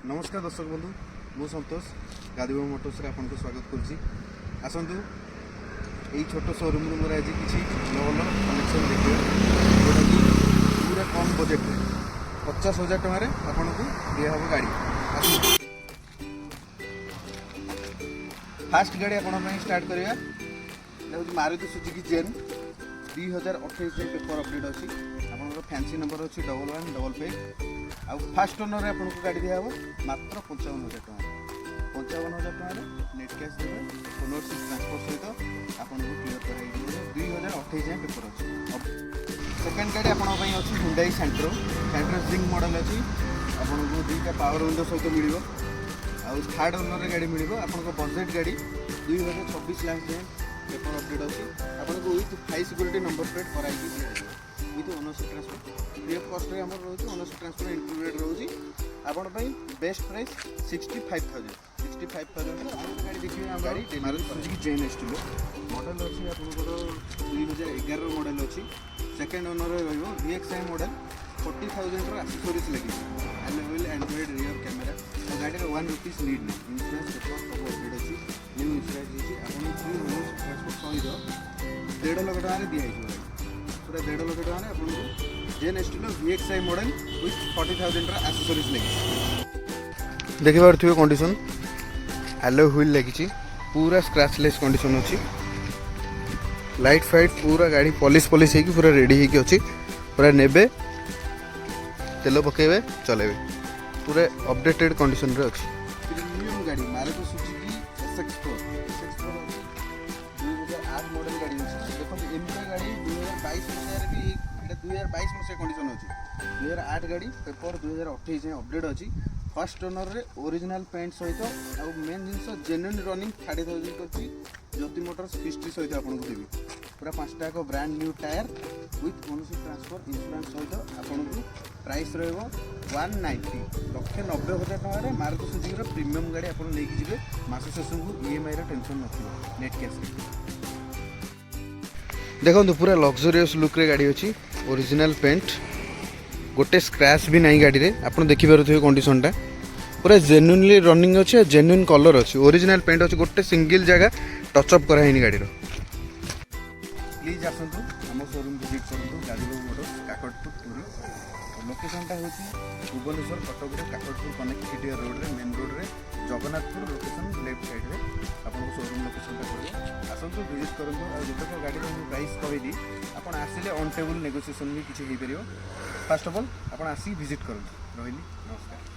नमस्कार दर्शक बंधु मु संतोष गादीबा मोटर्स आपको स्वागत करुँची आसतु यही छोट शोरूम मोर आज किसी भल भल कलेक्शन देखिए जोटा कि पूरा कम बजेट 50,000 टकर आपन को दिहब गाड़ी। फास्ट गाड़ी आप स्टार्ट करवा हूँ मारुति सुजुकी जेन 2028 पेपर अपडेट अच्छी आप फैंसी नंबर अच्छी 1115 आउ फास्ट ओनर आपको गाड़ी दिहब मात्र 55,000 टका 55,000 टकर नेट कैश देवे ओनरशिप ट्रांसफर सहित आपको क्लियर कर 2028 पेपर अच्छी। सेकेंड गाड़ी आपंपाई अच्छी हुंडई सेंट्रो जिंक मॉडल अच्छी आपको दुईटा पावर विंडो सहित मिल आउ थर्ड ओनर गाड़ी मिल आपको बजेट गाड़ी 2026 लाख जाए पेपर अपडेट अच्छी आपको with high security number plate कराई with ownership transfer free of cost रे हमर रहउछि ओनरशिप ट्रांसफर इंक्लूडेड रहउछि आपन पई बेस्ट प्राइस 65,000 गाड़ी देखिए हम गाड़ी Maruti Suzuki Zen Estilo model अच्छी आपनकर 2011 मॉडल अच्छी सेकंड ओनर रहइबो VXI मॉडल 40,000 रो एक्सेसरीज लगी अवेलेबल एंड्रॉइड रियर कैमरा गाड़ी रो 1 रुपीस नीड नहीं इंश्योरेंस पेपर सब अपडेट अच्छी न्यू इंश्योरेंस जी आपन फ्री ओनरशिप ट्रांसफर सहित 1.5 लाख टका रे दिया है पूरा 1.5 लाख टका आपको Zen Estilo VXI model with 40,000 रो एक्सेसरीज लगी देखि पारथिबो कंडीशन एलो व्हील लगी पूरा स्क्रैचलेस कंडीशन अच्छी लाइट फाइट पूरा गाड़ी पॉलिश होगी पूरा रेडी होगी अच्छी पूरा नेबे तेल पकेबे चलेबे पूरा अपडेटेड कंडीशन रे अच्छी प्रीमियम गाड़ी मारुति सुजुकी SX4 2008 मॉडल गाड़ी अच्छी देखो एमपी गाड़ी 2022 मसीह भी 2022 मसीह कंडीशन अच्छी 2008 गाड़ी पेपर 2028 जाए अपडेट अच्छी फर्स्ट ओनर रे ओरिजिनल पेंट सहित आउ मेन जिनस जेन्युइन रनिंग 30,000 करछि ज्योति मोटर्स हिस्ट्री सहित आपन को देबी पूरा 5टा को brand new tyre with ownership transfer insurance सहित आपन को प्राइस रहबो 190,90,000 टका रे मारुति सुजुकी रो प्रीमियम गाड़ी आपन लेके जिवे मास शेष को EMI रो टेंशन नथिबो नेट कैश देखो पूरा लग्जरियस लुक रे गाड़ी अच्छी ओरिजिनल पेंट गोटे स्क्रैच भी नहीं गाड़ी रे आप देखिपे कंडीशन टा पूरा जेन्युइनली रनिंग अच्छे जेन्युइन कलर अच्छी ओरिजिनल पेंट अच्छे गोटे सिंगल जगह टचअप कराई गाड़ी प्लीज आसतु आम शोरूम विजिट करूँ गादीबा मोटर्स काकटपुर पुरी लोकेशनटा हूँ भुवनेश्वर कटक काकटपुर कनेक्टिविटी रोड रे मेन रोड रे जगन्नाथपुर लोकेशन लेफ्ट साइड रे आपको शोरूम लोकेशनटा पड़ो आसतु विजिट करूँ और जो गाड़ी प्राइस कहली आप आसिले ऑन टेबल नेगोशिएशन भी किसी हो पार फास्ट ऑफ ऑल आप आसिक विजिट करूँ रही नमस्कार।